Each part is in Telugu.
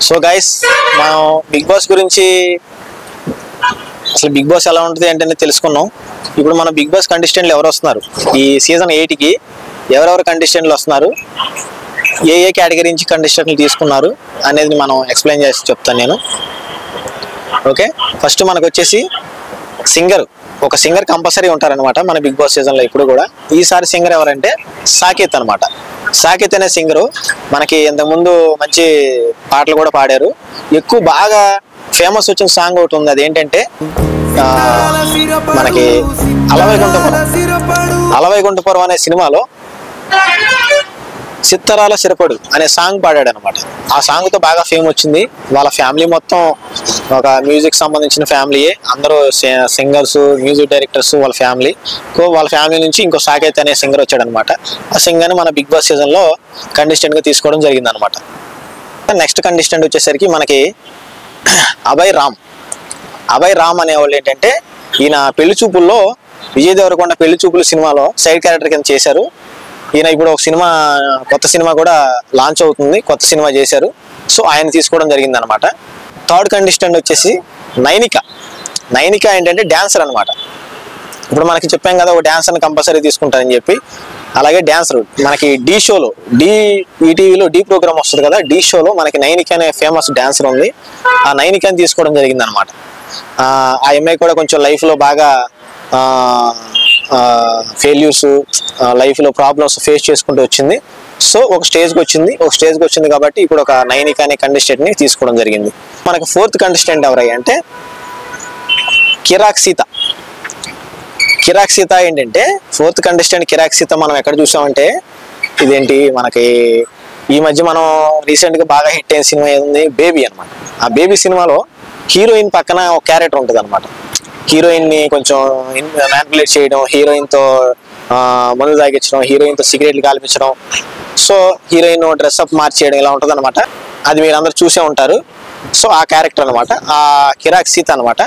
సో గైస్, మనం బిగ్ బాస్ గురించి అసలు బిగ్ బాస్ ఎలా ఉంటుంది అంటే తెలుసుకున్నాం. ఇప్పుడు మన బిగ్ బాస్ కంటెస్టెంట్లు ఎవరు వస్తున్నారు, ఈ సీజన్ 8కి ఎవరెవరు కంటెస్టెంట్లు వస్తున్నారు, ఏ కేటగిరీ నుంచి కంటెస్టెంట్లు తీసుకున్నారు అనేది మనం ఎక్స్ప్లెయిన్ చేసి చెప్తాను నేను. ఓకే, ఫస్ట్ మనకు వచ్చేసి ఒక సింగర్ కంపల్సరీ ఉంటారనమాట మన బిగ్ బాస్ సీజన్లో ఇప్పుడు కూడా. ఈసారి సింగర్ ఎవరంటే సాకేత్ అనమాట. సాకేత్ అనే సింగరు మనకి ఇంతకుముందు మంచి పాటలు కూడా పాడారు. ఎక్కువ బాగా ఫేమస్ వచ్చిన సాంగ్ ఒకటి ఉంది, అదేంటంటే మనకి అలవైకుంఠపురం అనే సినిమాలో సిత్తరాల సిరపడు అనే సాంగ్ పాడాడు అనమాట. ఆ సాంగ్తో బాగా ఫేమ్ వచ్చింది. వాళ్ళ ఫ్యామిలీ మొత్తం ఒక మ్యూజిక్ సంబంధించిన ఫ్యామిలీయే, అందరూ సింగర్స్, మ్యూజిక్ డైరెక్టర్స్ వాళ్ళ ఫ్యామిలీ. వాళ్ళ ఫ్యామిలీ నుంచి ఇంకో సాకేత్ అనే సింగర్ వచ్చాడు అనమాట. ఆ సింగర్ని మన బిగ్ బాస్ సీజన్లో కంటెస్టెంట్గా తీసుకోవడం జరిగింది అనమాట. నెక్స్ట్ కంటెస్టెంట్ వచ్చేసరికి మనకి అభయ్ రామ్ అనేవాళ్ళు. ఏంటంటే ఈయన పెళ్లి చూపుల్లో, విజయ్ దేవరకొండ పెళ్లి చూపులు సినిమాలో సైడ్ క్యారెక్టర్ కింద చేశారు. ఈయన ఇప్పుడు ఒక సినిమా, కొత్త సినిమా కూడా లాంచ్ అవుతుంది, కొత్త సినిమా చేశారు. సో ఆయన తీసుకోవడం జరిగింది అనమాట. థర్డ్ కంటెస్టెంట్ వచ్చేసి నైనిక ఏంటంటే డ్యాన్సర్ అనమాట. ఇప్పుడు మనకి చెప్పాం కదా, ఒక డ్యాన్సర్ని కంపల్సరీ తీసుకుంటారని చెప్పి. అలాగే డ్యాన్సర్ మనకి ఈటీవీలో డి ప్రోగ్రామ్ వస్తుంది కదా, డి షోలో మనకి నైనిక అనే ఫేమస్ డ్యాన్సర్ ఉంది. ఆ నైనికని తీసుకోవడం జరిగింది అనమాట. ఆ అమ్మాయి కూడా కొంచెం లైఫ్లో బాగా ఫెయిల్యూర్స్, లైఫ్లో ప్రాబ్లమ్స్ ఫేస్ చేసుకుంటూ వచ్చింది. సో ఒక స్టేజ్కి వచ్చింది కాబట్టి ఇప్పుడు ఒక నైనిక అనే కంటెస్టెంట్ని తీసుకోవడం జరిగింది. మనకు ఫోర్త్ కంటెస్టెంట్ ఎవరయ్యా అంటే కిరాక్ సీత. ఏంటంటే ఫోర్త్ కంటెస్టెంట్ కిరాక్ సీత మనం ఎక్కడ చూసామంటే, ఇదేంటి మనకి ఈ మధ్య మనం రీసెంట్గా బాగా హిట్ అయిన సినిమా ఏముంది, బేబీ అనమాట. ఆ బేబీ సినిమాలో హీరోయిన్ పక్కన ఒక క్యారెక్టర్ ఉంటుంది అనమాట. హీరోయిన్ని కొంచెం మ్యానిపులేట్ చేయడం, హీరోయిన్తో మందు తాగించడం, హీరోయిన్తో సిగరెట్లు కాల్పించడం, సో హీరోయిన్ డ్రెస్అప్ మార్చేయడం, ఇలా ఉంటుంది అనమాట. అది మీరు అందరు చూసే ఉంటారు. సో ఆ క్యారెక్టర్ అనమాట, ఆ కిరాక్ సీత అనమాట.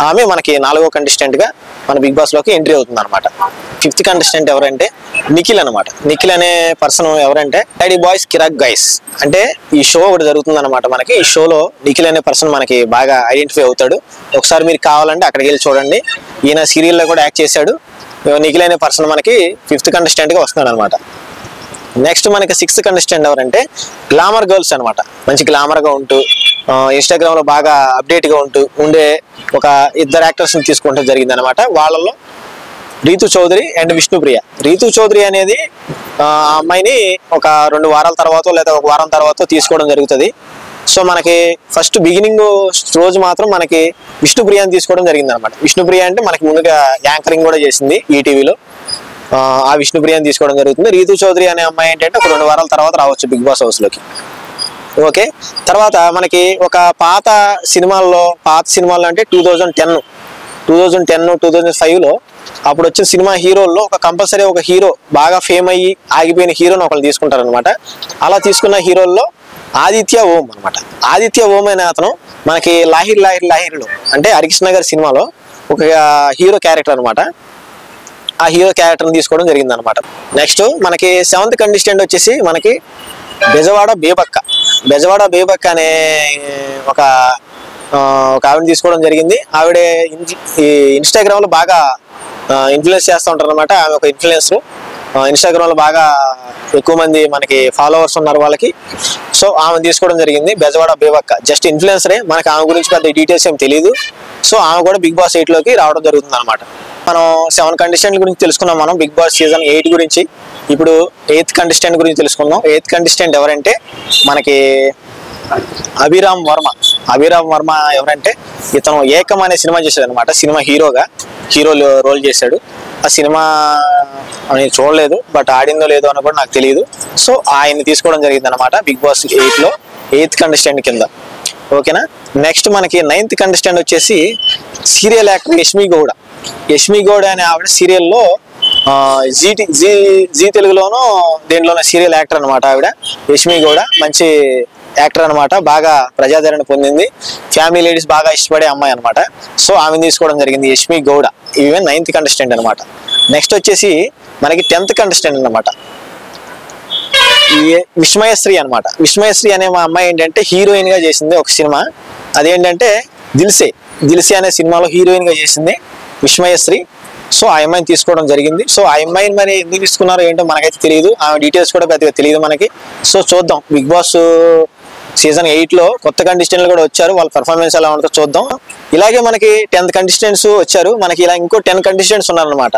ఆమె మనకి 4వ కంటెస్టెంట్గా మన బిగ్ బాస్లోకి ఎంట్రీ అవుతుంది అనమాట. ఫిఫ్త్ కంటెస్టెంట్ ఎవరంటే నిఖిల్ అనమాట. నిఖిల్ అనే పర్సన్ ఎవరంటే డాడీ బాయ్స్ కిరాక్ గైస్ అంటే ఈ షో ఒకటి జరుగుతుంది అనమాట మనకి. ఈ షోలో నిఖిల్ అనే పర్సన్ మనకి బాగా ఐడెంటిఫై అవుతాడు. ఒకసారి మీరు కావాలంటే అక్కడికి వెళ్ళి చూడండి. ఈయన సీరియల్లో కూడా యాక్ట్ చేశాడు. నిఖిల్ అనే పర్సన్ మనకి ఫిఫ్త్ కంటెస్టెంట్గా వస్తున్నాడు అనమాట. నెక్స్ట్ మనకి 6th కంటెస్టెంట్ ఎవరంటే గ్లామర్ గర్ల్స్ అనమాట. మంచి గ్లామర్గా ఉంటూ ఇన్స్టాగ్రామ్లో బాగా అప్డేట్గా ఉండే ఒక ఇద్దరు యాక్టర్స్ని తీసుకోవడం జరిగింది అనమాట. వాళ్ళలో రీతు చౌదరి అండ్ విష్ణుప్రియ. రీతు చౌదరి అనేది ఆ అమ్మాయిని ఒక 2 వారాల తర్వాత లేదా 1 వారం తర్వాత తీసుకోవడం జరుగుతుంది. సో మనకి ఫస్ట్ బిగినింగ్ రోజు మాత్రం మనకి విష్ణుప్రియని తీసుకోవడం జరిగింది అనమాట. విష్ణుప్రియ అంటే మనకి ముందుగా యాంకరింగ్ కూడా చేసింది ఈటీవీలో. ఆ విష్ణుప్రియని తీసుకోవడం జరుగుతుంది. రీతు చౌదరి అనే అమ్మాయి ఏంటంటే ఒక 2 వారాల తర్వాత రావచ్చు బిగ్ బాస్ హౌస్లోకి. ఓకే, తర్వాత మనకి ఒక పాత సినిమాల్లో అంటే 2010, 2005లో అప్పుడు వచ్చిన సినిమా హీరోల్లో ఒక కంపల్సరీ ఒక హీరో బాగా ఫేమ్ అయ్యి ఆగిపోయిన హీరోని ఒకళ్ళు తీసుకుంటారనమాట. అలా తీసుకున్న హీరోల్లో ఆదిత్య ఓం అనమాట. ఆదిత్య ఓం అనే అతను మనకి లాహిరిలో అంటే హరికృష్ణ గారి సినిమాలో ఒక హీరో క్యారెక్టర్ అనమాట. ఆ హీరో క్యారెక్టర్ని తీసుకోవడం జరిగింది అనమాట. నెక్స్ట్ మనకి 7th కంటెస్టెంట్ వచ్చేసి మనకి బెజవాడ బేబక్క అనే ఒక ఆవిడని తీసుకోవడం జరిగింది. ఆవిడ ఇన్స్టాగ్రామ్లో బాగా ఇన్ఫ్లుయెన్స్ చేస్తూ ఉంటారు అనమాట. ఆమె ఒక ఇన్ఫ్లుయెన్సర్. ఇన్స్టాగ్రామ్లో బాగా ఎక్కువ మంది మనకి ఫాలోవర్స్ ఉన్నారు వాళ్ళకి. సో ఆమె తీసుకోవడం జరిగింది. బెజవాడ బేబక్క జస్ట్ ఇన్ఫ్లుయెన్సరే, మనకి ఆమె గురించి పెద్ద డీటెయిల్స్ ఏం తెలియదు. సో ఆమె కూడా బిగ్ బాస్ 8లోకి రావడం జరుగుతుంది అనమాట. మనం 7 కంటెస్టెంట్ గురించి తెలుసుకున్నాం మనం బిగ్ బాస్ సీజన్ 8 గురించి. ఇప్పుడు 8th కంటెస్టెంట్ గురించి తెలుసుకుందాం. 8th కంటెస్టెంట్ ఎవరంటే మనకి అభిరామ్ వర్మ ఎవరంటే ఇతను ఏకం అనే సినిమా చేశాడు అనమాట. సినిమా హీరో రోల్ చేశాడు. ఆ సినిమా నేను చూడలేదు, బట్ ఆడిందో లేదో అని కూడా నాకు తెలియదు. సో ఆయన్ని తీసుకోవడం జరిగింది అనమాట బిగ్ బాస్ 8లో 8th కంటెస్టెంట్ కింద. ఓకేనా. నెక్స్ట్ మనకి 9th కంటెస్టెంట్ వచ్చేసి సీరియల్ యాక్టర్ యష్మి గౌడ అనే ఆవిడ సీరియల్లో జీ తెలుగులోనూ దేంట్లోనూ సీరియల్ యాక్టర్ అనమాట. ఆవిడ యష్మి గౌడ మంచి యాక్టర్ అనమాట. బాగా ప్రజాదరణ పొందింది. ఫ్యామిలీ లేడీస్ బాగా ఇష్టపడే అమ్మాయి అనమాట. సో ఆమెను తీసుకోవడం జరిగింది Yashmi Gowda. Even 9th contestant అనమాట. నెక్స్ట్ వచ్చేసి మనకి 10th కంటెస్టెంట్ అనమాట. విస్మయశ్రీ అనమాట. విస్మయశ్రీ అనే మా అమ్మాయి ఏంటంటే హీరోయిన్ గా చేసింది ఒక సినిమా. అదేంటంటే దిల్సే అనే సినిమాలో హీరోయిన్ గా చేసింది విస్మయశ్రీ. సో ఆ అమ్మాయిని తీసుకోవడం జరిగింది. సో ఆ అమ్మాయిని మరి ఎందుకు తీసుకున్నారో ఏంటో మనకైతే తెలియదు, ఆ డీటెయిల్స్ కూడా పెద్దగా తెలియదు మనకి. సో చూద్దాం, బిగ్ బాస్ సీజన్ 8లో కొత్త కంటెస్టెంట్లు కూడా వచ్చారు, వాళ్ళ పర్ఫార్మెన్స్ ఎలా ఉంటుందో చూద్దాం. ఇలాగే మనకి 10 కంటెస్టెంట్స్ వచ్చారు, మనకి ఇలా ఇంకో 10 కంటెస్టెంట్స్ ఉన్నారనమాట.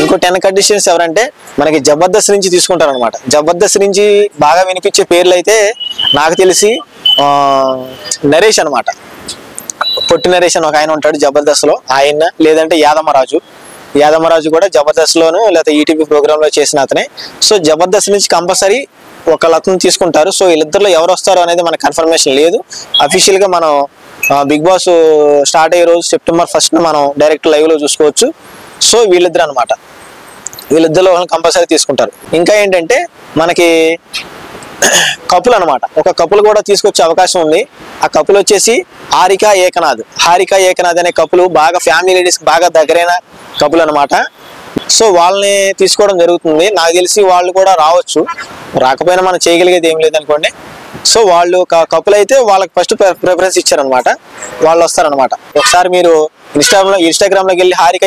ఇంకో 10 కంటెస్టెంట్స్ ఎవరంటే మనకి జబర్దస్త్ నుంచి తీసుకుంటారనమాట. జబర్దస్త్ నుంచి బాగా వినిపించే పేర్లు అయితే నాకు తెలిసి నరేష్ అనమాట. పొట్టి నరేష్ అని ఒక ఆయన ఉంటాడు జబర్దస్త్ లో, ఆయన లేదంటే యాదమరాజు కూడా జబర్దస్త్ లోను లేదా ఈటీవీ ప్రోగ్రామ్ లో చేసిన అతనే. సో జబర్దస్త్ నుంచి కంపల్సరీ ఒకళ్ళతను తీసుకుంటారు. సో వీళ్ళిద్దరిలో ఎవరు వస్తారో అనేది మనకు కన్ఫర్మేషన్ లేదు. అఫీషియల్ గా మనం బిగ్ బాస్ స్టార్ట్ అయ్యే రోజు సెప్టెంబర్ 1st మనం డైరెక్ట్ లైవ్ లో చూసుకోవచ్చు. సో వీళ్ళిద్దరు అనమాట, వీళ్ళిద్దరిలో కంపల్సరీ తీసుకుంటారు. ఇంకా ఏంటంటే మనకి కపుల్ అనమాట, ఒక కపుల్ కూడా తీసుకొచ్చే అవకాశం ఉంది. ఆ కపుల్ వచ్చేసి హారిక ఏకనాథ్ అనే కపుల్ బాగా ఫ్యామిలీ లేడీస్ బాగా దగ్గరైన కపుల్ అనమాట. సో వాళ్ళని తీసుకోవడం జరుగుతుంది. నాకు తెలిసి వాళ్ళు కూడా రావచ్చు, రాకపోయినా మనం చేయగలిగేది ఏం లేదనుకోండి. సో వాళ్ళు కపుల్ అయితే వాళ్ళకి ఫస్ట్ ప్రిఫరెన్స్ ఇచ్చారనమాట, వాళ్ళు వస్తారనమాట. ఒకసారి మీరు ఇన్స్టాగ్రామ్ లోకి వెళ్ళి హారిక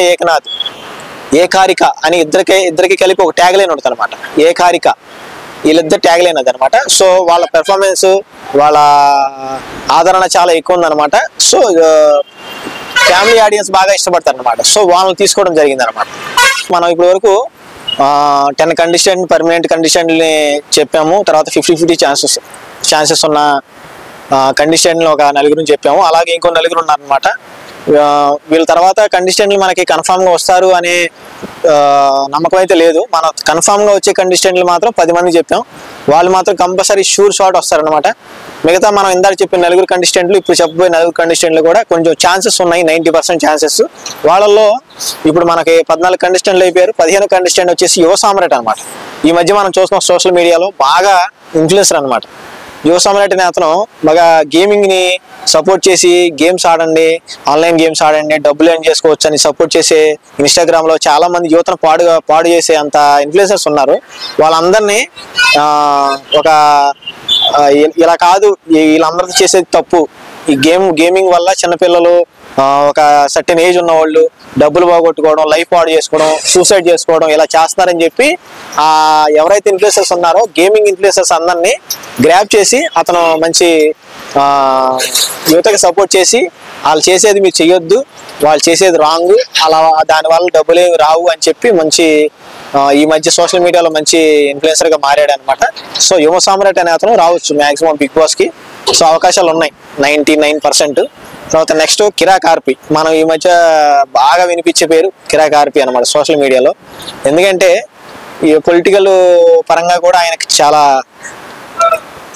ఏకారిక అని ఇద్దరికి కలిపి ఒక ట్యాగ్ లైన్ ఉంటుంది అనమాట, ఏకారిక, వీళ్ళిద్దరు ట్యాగ్ లైన్ అది అనమాట. సో వాళ్ళ పెర్ఫార్మెన్స్, వాళ్ళ ఆదరణ చాలా ఎక్కువ ఉందన్నమాట. సో ఫ్యామిలీ ఆడియన్స్ బాగా ఇష్టపడతారు అనమాట. సో వాళ్ళని తీసుకోవడం జరిగింది అనమాట. మనం ఇప్పటి వరకు 10 కంటెస్టెంట్ పర్మనెంట్ కంటెస్టెంట్ని చెప్పాము. తర్వాత 50-50 ఛాన్సెస్ ఉన్న కంటెస్టెంట్లు ఒక 4 చెప్పాము. అలాగే ఇంకో 4 ఉన్నారనమాట. వీళ్ళ తర్వాత కంటెస్టెంట్లు మనకి కన్ఫామ్ గా వస్తారు అనే నమ్మకం అయితే లేదు. మన కన్ఫామ్ గా వచ్చే కంటెస్టెంట్లు మాత్రం 10 మంది చెప్పాం, వాళ్ళు మాత్రం కంపల్సరీ షూర్ షాట్ వస్తారనమాట. మిగతా మనం ఇందాక చెప్పిన 4 కంటెస్టెంట్లు, ఇప్పుడు చెప్పబోయే 4 కంటెస్టెంట్లు కూడా కొంచెం ఛాన్సెస్ ఉన్నాయి, 90% ఛాన్సెస్. వాళ్ళల్లో ఇప్పుడు మనకి 14 కంటెస్టెంట్లు అయిపోయారు. 15 కంటెస్టెంట్ వచ్చేసి యువ సామ్రాట్ అనమాట. ఈ మధ్య మనం చూస్తున్నాం సోషల్ మీడియాలో బాగా ఇన్ఫ్లుయెన్సర్ అనమాట. యువ సామ్రాట్ అనే అతను బాగా గేమింగ్ ని సపోర్ట్ చేసి గేమ్స్ ఆడండి, ఆన్లైన్ గేమ్స్ ఆడండి, డబ్బులు ఎర్న్ చేసుకోవచ్చు అని సపోర్ట్ చేసే ఇన్స్టాగ్రామ్ లో చాలా మంది యువతను పాడు చేసే అంత ఇన్ఫ్లుయెన్సర్స్ ఉన్నారు. వాళ్ళందరినీ ఇలా కాదు, వీళ్ళందరితో చేసేది తప్పు, ఈ గేమింగ్ వల్ల చిన్నపిల్లలు ఒక సర్టెన్ ఏజ్ ఉన్న వాళ్ళు డబ్బులు పోగొట్టుకోవడం, లైఫ్ పాడు చేసుకోవడం, సూసైడ్ చేసుకోవడం ఇలా చేస్తున్నారని చెప్పి ఎవరైతే ఇన్ఫ్లుయెన్సర్స్ ఉన్నారో గేమింగ్ ఇన్ఫ్లుయెన్సర్స్ అందరినీ గ్రాప్ చేసి అతను మంచి యువతకి సపోర్ట్ చేసి వాళ్ళు చేసేది మీరు చెయ్యొద్దు, వాళ్ళు చేసేది రాంగ్, అలా దానివల్ల డబ్బులు ఏమి రావు అని చెప్పి మంచి ఈ మధ్య సోషల్ మీడియాలో మంచి ఇన్ఫ్లుయెన్సర్ గా మారాడు అనమాట. సో యువ సామ్రాట్ అనే అతను రావచ్చు మాక్సిమం బిగ్ బాస్ కి. సో అవకాశాలు ఉన్నాయి 99%. తర్వాత నెక్స్ట్ కిరాక్ ఆర్పి, మనం ఈ మధ్య బాగా వినిపించే పేరు కిరాక్ ఆర్పి అనమాట సోషల్ మీడియాలో. ఎందుకంటే ఈ పొలిటికల్ పరంగా కూడా ఆయనకి చాలా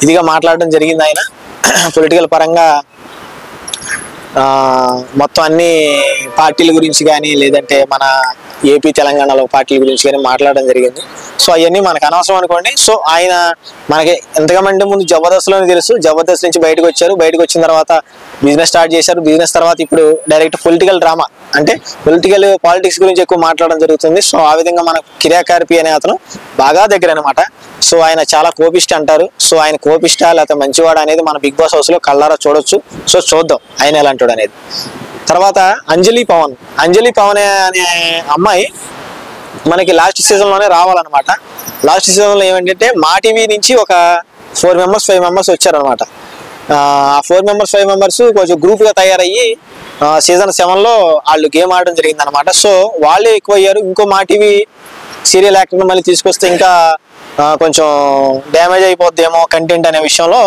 ఇదిగా మాట్లాడడం జరిగింది. ఆయన పొలిటికల్ పరంగా మొత్తం అన్ని పార్టీల గురించి కానీ లేదంటే మన ఏపీ తెలంగాణలో పార్టీల గురించి కానీ మాట్లాడడం జరిగింది. సో అవన్నీ మనకు అనవసరం అనుకోండి. సో ఆయన మనకి ఎంతగామంటే ముందు జబర్దస్త్లోనే తెలుసు, జబర్దస్త్ నుంచి బయటకు వచ్చారు, బయటకు వచ్చిన తర్వాత బిజినెస్ స్టార్ట్ చేశారు, బిజినెస్ తర్వాత ఇప్పుడు డైరెక్ట్ పొలిటికల్ డ్రామా అంటే పాలిటిక్స్ గురించి ఎక్కువ మాట్లాడడం జరుగుతుంది. సో ఆ విధంగా మనకు కిరాక్ ఆర్పి అనే అతను బాగా దగ్గర అనమాట. సో ఆయన చాలా కోపిష్ట అంటారు. సో ఆయన కోపిష్ట లేకపోతే మంచివాడు అనేది మన బిగ్ బాస్ హౌస్ లో కళ్ళారా చూడొచ్చు. సో చూద్దాం ఆయన ఎలాంటాడు అనేది. తర్వాత అంజలి పవన్ అనే అమ్మాయి మనకి లాస్ట్ సీజన్ లోనే రావాలన్నమాట. లాస్ట్ సీజన్ లో ఏమంటే మా టీవీ నుంచి ఒక 4 మెంబర్స్ 5 మెంబర్స్ వచ్చారనమాట. ఆ 4 మెంబర్స్ 5 మెంబర్స్ కొంచెం గ్రూప్ గా తయారయ్యి సీజన్ 7లో వాళ్ళు గేమ్ ఆడడం జరిగింది అనమాట. సో వాళ్ళే ఎక్కువ అయ్యారు. ఇంకో మా టీవీ సీరియల్ యాక్టర్ మళ్ళీ తీసుకొస్తే ఇంకా కొంచెం డ్యామేజ్ అయిపోద్దేమో కంటెంట్ అనే విషయంలో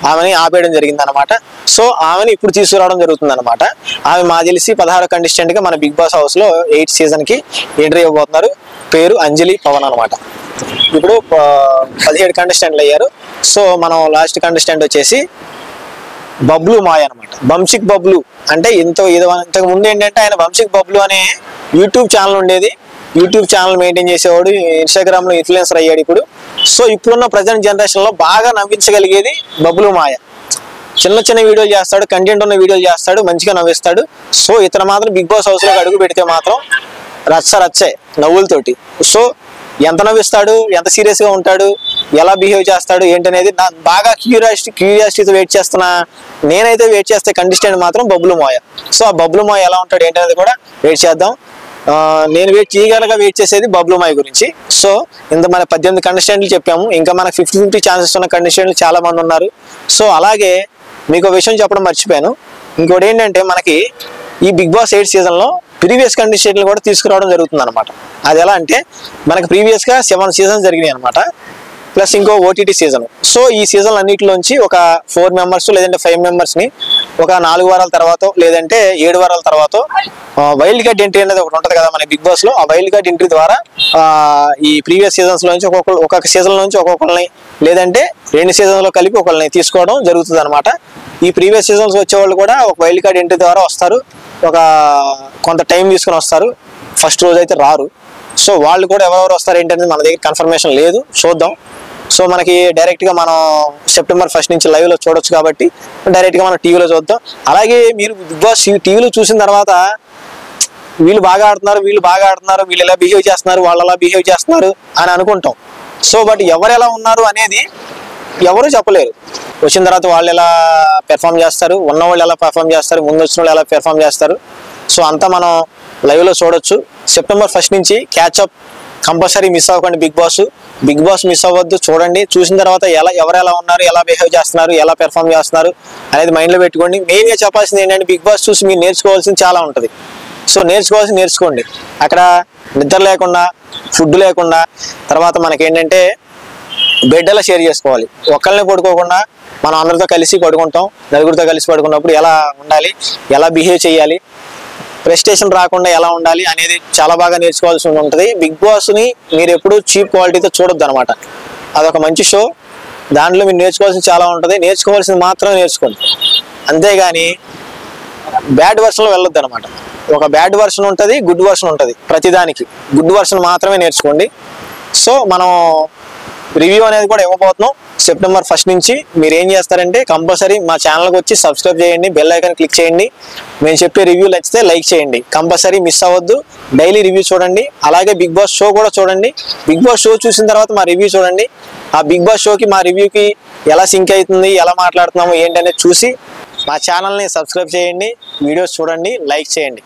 ఆమెని ఆపేయడం జరిగింది అనమాట. సో ఆమెని ఇప్పుడు తీసుకురావడం జరుగుతుంది అనమాట. ఆమె మా తెలిసి 16వ కంటెస్టెంట్ గా మన బిగ్ బాస్ హౌస్ లో 8th సీజన్ కి ఎంట్రీ ఇవ్వబోతున్నారు. పేరు అంజలి పవన్ అనమాట. ఇప్పుడు 17 కంటెస్టెంట్లు అయ్యారు. సో మనం లాస్ట్ కంటెస్టెంట్ వచ్చేసి బబ్లు మాయ అనమాట. బంశిక్ బబ్లు అంటే ఇంతకు ముందు ఏంటంటే ఆయన బంశిక్ బబ్లు అనే యూట్యూబ్ ఛానల్ ఉండేది. యూట్యూబ్ ఛానల్ మెయింటైన్ చేసేవాడు, ఇన్స్టాగ్రామ్ లో ఇన్ఫ్లుయెన్సర్ అయ్యాడు. సో ఇప్పుడున్న ప్రజెంట్ జనరేషన్ లో బాగా నవ్వించగలిగేది బబ్లు మాయ. చిన్న వీడియోలు చేస్తాడు, కంటెంట్ ఉన్న వీడియోలు చేస్తాడు, మంచిగా నవ్విస్తాడు. సో ఇతను మాత్రం బిగ్ బాస్ హౌస్ లోకి అడుగు పెడితే మాత్రం రచ్చే నవ్వులతోటి. సో ఎంత నవ్విస్తాడు, ఎంత సీరియస్గా ఉంటాడు, ఎలా బిహేవ్ చేస్తాడు ఏంటనేది నా బాగా క్యూరియాసిటీతో వెయిట్ చేస్తున్నా. నేనైతే వెయిట్ చేస్తే కంటెస్టెంట్ మాత్రం బబ్లు మోయ. సో ఆ బబ్లు మోయ ఎలా ఉంటాడు ఏంటనేది కూడా వెయిట్ చేద్దాం. నేను వెయిట్ చేసేది బబ్లు మోయ గురించి. సో ఇంత మన 18 కంటెస్టెంట్లు చెప్పాము, ఇంకా మనకు 50-50 ఛాన్సెస్ ఉన్న కంటెస్టెంట్లు చాలా మంది ఉన్నారు. సో అలాగే మీకు విషయం చెప్పడం మర్చిపోయాను. ఇంకోటి ఏంటంటే మనకి ఈ బిగ్ బాస్ 8 సీజన్లో ప్రీవియస్ కంటెస్టెంట్లు కూడా తీసుకురావడం జరుగుతుంది అనమాట. అది ఎలా అంటే మనకు ప్రీవియస్గా 7 సీజన్స్ జరిగినాయి అనమాట, ప్లస్ ఇంకో ఓటీటీ సీజన్. సో ఈ సీజన్ అన్నింటిలోంచి ఒక 4 మెంబర్స్ లేదంటే 5 మెంబర్స్ని ఒక 4 వారాల తర్వాత లేదంటే 7 వారాల తర్వాత వైల్డ్ కార్డ్ ఎంట్రీ అనేది ఒకటి ఉంటుంది కదా మన బిగ్ బాస్లో. ఆ వైల్డ్ కార్డ్ ఎంట్రీ ద్వారా ఈ ప్రీవియస్ సీజన్స్లో నుంచి ఒక్కొక్క సీజన్లో నుంచి ఒక్కొక్కరిని లేదంటే 2 సీజన్లో కలిపి ఒకరిని తీసుకోవడం జరుగుతుంది అనమాట. ఈ ప్రీవియస్ సీజన్స్ వచ్చేవాళ్ళు కూడా ఒక వైల్డ్ కార్డ్ ఎంట్రీ ద్వారా వస్తారు, ఒక కొంత టైం తీసుకుని వస్తారు, ఫస్ట్ రోజు అయితే రారు. సో వాళ్ళు కూడా ఎవరెవరు వస్తారు ఏంటనేది మన దగ్గర కన్ఫర్మేషన్ లేదు, చూద్దాం. సో మనకి డైరెక్ట్గా మనం సెప్టెంబర్ 1 నుంచి లైవ్లో చూడొచ్చు కాబట్టి డైరెక్ట్గా మనం టీవీలో చూద్దాం. అలాగే మీరు బిగ్ బాస్ టీవీలో చూసిన తర్వాత వీళ్ళు బాగా ఆడుతున్నారు, వీళ్ళు ఎలా బిహేవ్ చేస్తున్నారు, వాళ్ళు ఎలా బిహేవ్ చేస్తున్నారు అని అనుకుంటాం. సో బట్ ఎవరు ఎలా ఉన్నారు అనేది ఎవరు చెప్పలేరు. వచ్చిన తర్వాత వాళ్ళు ఎలా పెర్ఫామ్ చేస్తారు, ఉన్నవాళ్ళు ఎలా పెర్ఫామ్ చేస్తారు, ముందు వచ్చిన వాళ్ళు ఎలా పెర్ఫామ్ చేస్తారు. సో అంతా మనం లైవ్లో చూడొచ్చు. సెప్టెంబర్ 1 నుంచి క్యాచ్అప్ కంపల్సరీ మిస్ అవ్వకండి. బిగ్ బాస్ మిస్ అవ్వద్దు, చూడండి. చూసిన తర్వాత ఎవరు ఎలా ఉన్నారు, ఎలా బిహేవ్ చేస్తున్నారు, ఎలా పెర్ఫామ్ చేస్తున్నారు అనేది మైండ్లో పెట్టుకోండి. మెయిన్గా చెప్పాల్సింది ఏంటంటే బిగ్ బాస్ చూసి మీరు నేర్చుకోవాల్సింది చాలా ఉంటుంది. సో నేర్చుకోండి. అక్కడ నిద్ర లేకుండా, ఫుడ్ లేకుండా, తర్వాత మనకేంటంటే బెడ్ ఎలా షేర్ చేసుకోవాలి, ఒక్కళ్ళని పడుకోకుండా మనం అందరితో కలిసి పడుకుంటాం. నలుగురితో కలిసి పడుకున్నప్పుడు ఎలా ఉండాలి, ఎలా బిహేవ్ చేయాలి, ప్రెస్టేషన్ రాకుండా ఎలా ఉండాలి అనేది చాలా బాగా నేర్చుకోవాల్సి ఉంటుంది. బిగ్ బాస్ని మీరు ఎప్పుడు చీప్ క్వాలిటీతో చూడొద్దు అనమాట. అదొక మంచి షో, దాంట్లో మీరు నేర్చుకోవాల్సింది చాలా ఉంటుంది. నేర్చుకోవాల్సింది మాత్రమే నేర్చుకోండి, అంతేగాని బ్యాడ్ వర్షన్లో వెళ్ళొద్దు అనమాట. ఒక బ్యాడ్ వర్షన్ ఉంటుంది, గుడ్ వర్షన్ ఉంటుంది. ప్రతిదానికి గుడ్ వర్షన్ మాత్రమే నేర్చుకోండి. సో మనం రివ్యూ అనేది కూడా ఇవ్వబోతున్నాం సెప్టెంబర్ 1 నుంచి. మీరు ఏం చేస్తారంటే కంపల్సరీ మా ఛానల్కి వచ్చి సబ్స్క్రైబ్ చేయండి, బెల్ ఐకాన్ క్లిక్ చేయండి. మేము చెప్పే రివ్యూ నచ్చితే లైక్ చేయండి. కంపల్సరీ మిస్ అవ్వద్దు, డైలీ రివ్యూ చూడండి. అలాగే బిగ్ బాస్ షో కూడా చూడండి. బిగ్ బాస్ షో చూసిన తర్వాత మా రివ్యూ చూడండి. ఆ బిగ్ బాస్ షోకి మా రివ్యూకి ఎలా సింక్ అవుతుంది, ఎలా మాట్లాడుతున్నాము ఏంటనేది చూసి మా ఛానల్ని సబ్స్క్రైబ్ చేయండి, వీడియోస్ చూడండి, లైక్ చేయండి.